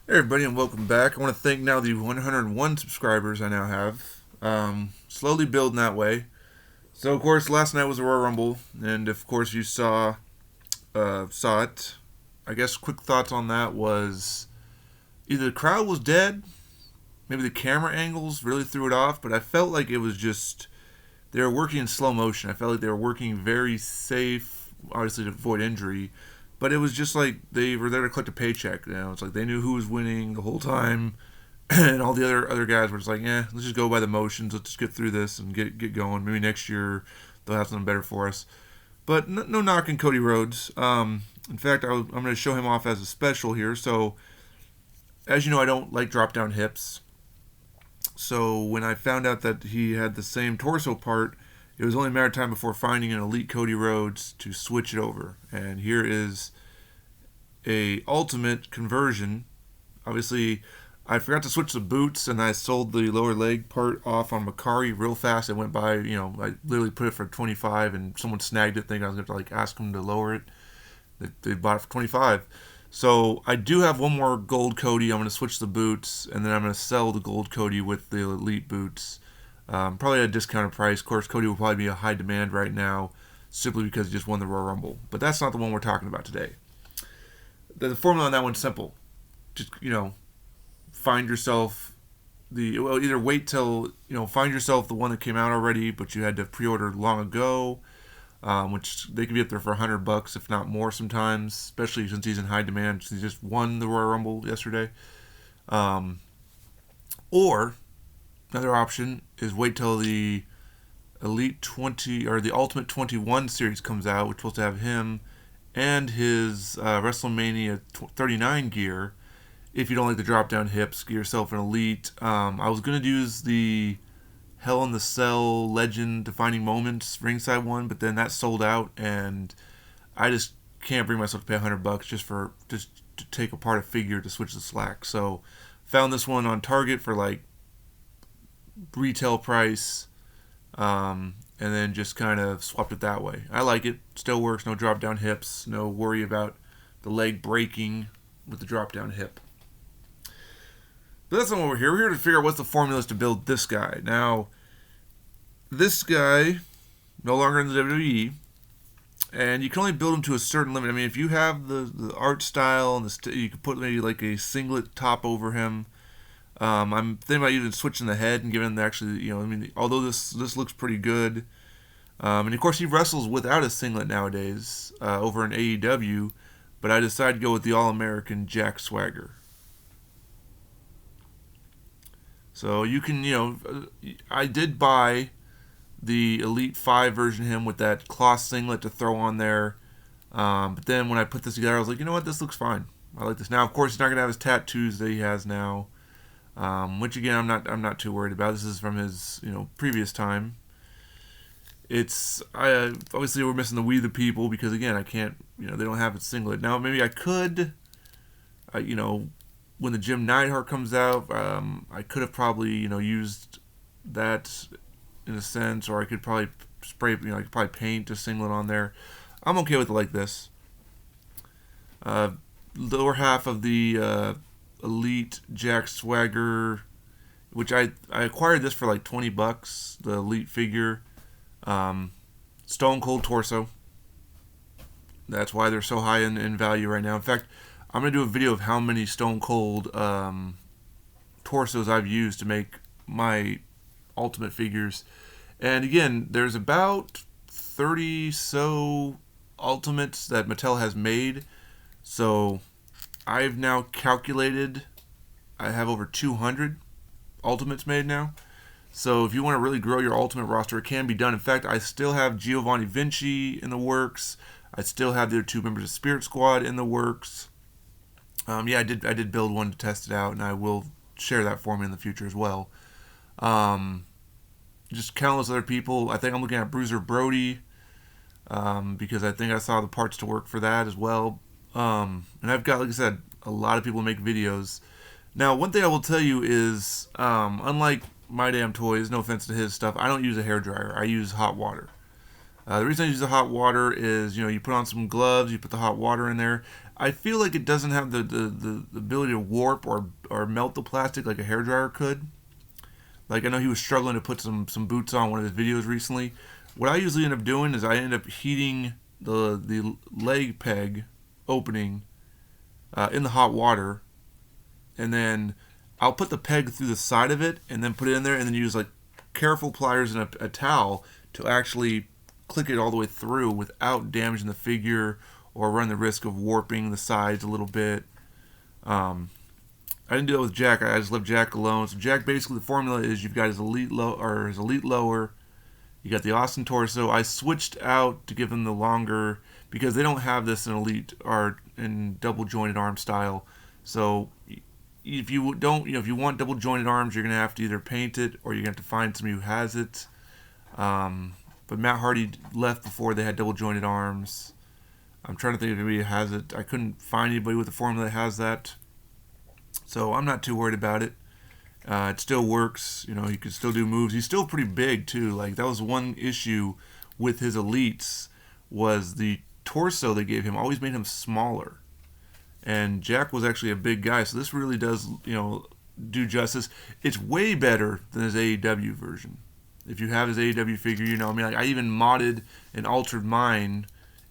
Hey everybody, and welcome back. I want to thank now the 101 subscribers I now have. Slowly building that way. So of course, last night was a Royal Rumble, and of course you saw it. I guess quick thoughts on that was either the crowd was dead, maybe the camera angles really threw it off, but I felt like it was just they were working in slow motion. I felt like they were working very safe, obviously to avoid injury, but it was just like they were there to collect a paycheck. It's like they knew who was winning the whole time, and all the other guys were just like, "Yeah, let's just go by the motions. Let's just get through this and get going. Maybe next year they'll have something better for us." But no knocking Cody Rhodes. In fact, I'm going to show him off as a special here. So, as you know, I don't like drop down hips. So when I found out that he had the same torso part, it was only a matter of time before finding an elite Cody Rhodes to switch it over. And here is a ultimate conversion. Obviously, I forgot to switch the boots, and I sold the lower leg part off on Macari real fast. It went by, I literally put it for 25, and someone snagged it, thinking I was going to ask them to lower it. They bought it for 25. So I do have one more gold Cody. I'm going to switch the boots, and then I'm going to sell the gold Cody with the elite boots. Probably at a discounted price. Of course, Cody will probably be a high demand right now, simply because he just won the Royal Rumble. But that's not the one we're talking about today. The formula on that one's simple. Just find yourself either wait till find yourself the one that came out already, but you had to pre-order long ago, which they could be up there for $100 if not more sometimes, especially since he's in high demand. Since he just won the Royal Rumble yesterday. Um, or another option is wait till the Elite 20 or the Ultimate 21 series comes out, which is supposed to have him and his WrestleMania 39 gear. If you don't like the drop down hips, get yourself an elite. I was gonna use the Hell in the Cell Legend Defining Moments ringside one, but then that sold out, and I just can't bring myself to pay $100 just to take apart a figure to switch the slack. So found this one on Target for like retail price, and then just kind of swapped it that way. I like it. Still works. No drop down hips. No worry about the leg breaking with the drop down hip. But that's not what we're here. We're here to figure out what's the formulas to build this guy. Now, this guy, no longer in the WWE, and you can only build him to a certain limit. I mean, if you have the art style and you can put maybe like a singlet top over him. I'm thinking about even switching the head and giving him although this looks pretty good. And of course, he wrestles without a singlet nowadays over in AEW, but I decided to go with the All American Jack Swagger. So you can, I did buy the Elite 5 version of him with that cloth singlet to throw on there. But then when I put this together, I was like, you know what, this looks fine. I like this. Now, of course, he's not going to have his tattoos that he has now, which again, I'm not too worried about. This is from his, previous time. Obviously we're missing the We the People because again, I can't, they don't have a singlet. Now, maybe I could, when the Jim Neidhart comes out, I could have probably used that in a sense, or I could probably spray, I could probably paint a singlet on there. I'm okay with it like this. Lower half of the Elite Jack Swagger, which I acquired this for like $20, the Elite figure. Stone Cold torso. That's why they're so high in value right now. In fact, I'm going to do a video of how many Stone Cold torsos I've used to make my Ultimate figures. And again, there's about 30 so Ultimates that Mattel has made. So I've now calculated I have over 200 Ultimates made now. So if you want to really grow your Ultimate roster, it can be done. In fact, I still have Giovanni Vinci in the works. I still have the other two members of Spirit Squad in the works. I did build one to test it out, and I will share that for me in the future as well. Just countless other people. I think I'm looking at Bruiser Brody because I think I saw the parts to work for that as well. And I've got, like I said, a lot of people make videos. Now, one thing I will tell you is, unlike My Damn Toys, no offense to his stuff, I don't use a hairdryer. I use hot water. The reason I use the hot water is, you put on some gloves, you put the hot water in there. I feel like it doesn't have the ability to warp or melt the plastic like a hairdryer could. Like I know he was struggling to put some boots on one of his videos recently. What I usually end up doing is I end up heating the leg peg opening in the hot water, and then I'll put the peg through the side of it, and then put it in there, and then use like careful pliers and a towel to actually click it all the way through without damaging the figure or run the risk of warping the sides a little bit. I didn't do it with Jack. I just left Jack alone. So Jack, basically the formula is you've got his elite lower, you got the Austin torso. I switched out to give him the longer because they don't have this in elite or in double jointed arm style. So if you don't, if you want double jointed arms, you're gonna have to either paint it or you're gonna have to find somebody who has it. But Matt Hardy left before they had double jointed arms. I'm trying to think if anybody has it. I couldn't find anybody with a formula that has that. So I'm not too worried about it. It still works. He can still do moves. He's still pretty big too. Like that was one issue with his elites was the torso they gave him always made him smaller. And Jack was actually a big guy, so this really does, do justice. It's way better than his AEW version. If you have his AEW figure, I even modded and altered mine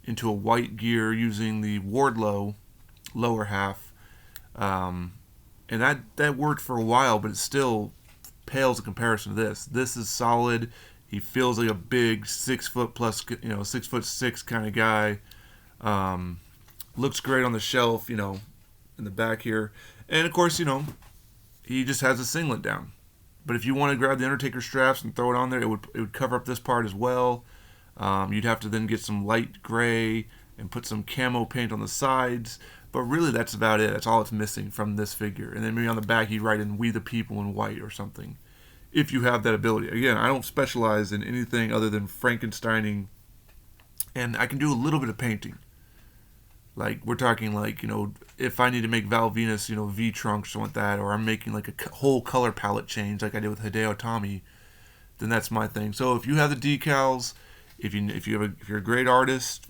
into a white gear using the Wardlow lower half. And that worked for a while, but it still pales in comparison to this. This is solid. He feels like a big 6 foot plus, 6'6" kind of guy. Looks great on the shelf, in the back here. And of course, he just has a singlet down. But if you want to grab the Undertaker straps and throw it on there, it would cover up this part as well. You'd have to then get some light gray and put some camo paint on the sides. But really, that's about it. That's all it's missing from this figure. And then maybe on the back, you write in "We the People" in white or something, if you have that ability. Again, I don't specialize in anything other than Frankensteining, and I can do a little bit of painting. Like, we're talking like, if I need to make Val Venus, V-trunks or something like that, or I'm making like a whole color palette change like I did with Hideo Itami, then that's my thing. So if you have the decals, if you're a great artist,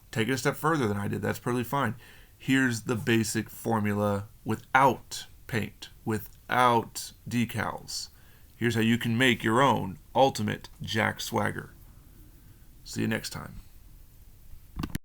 take it a step further than I did. That's perfectly fine. Here's the basic formula without paint, without decals. Here's how you can make your own ultimate Jack Swagger. See you next time.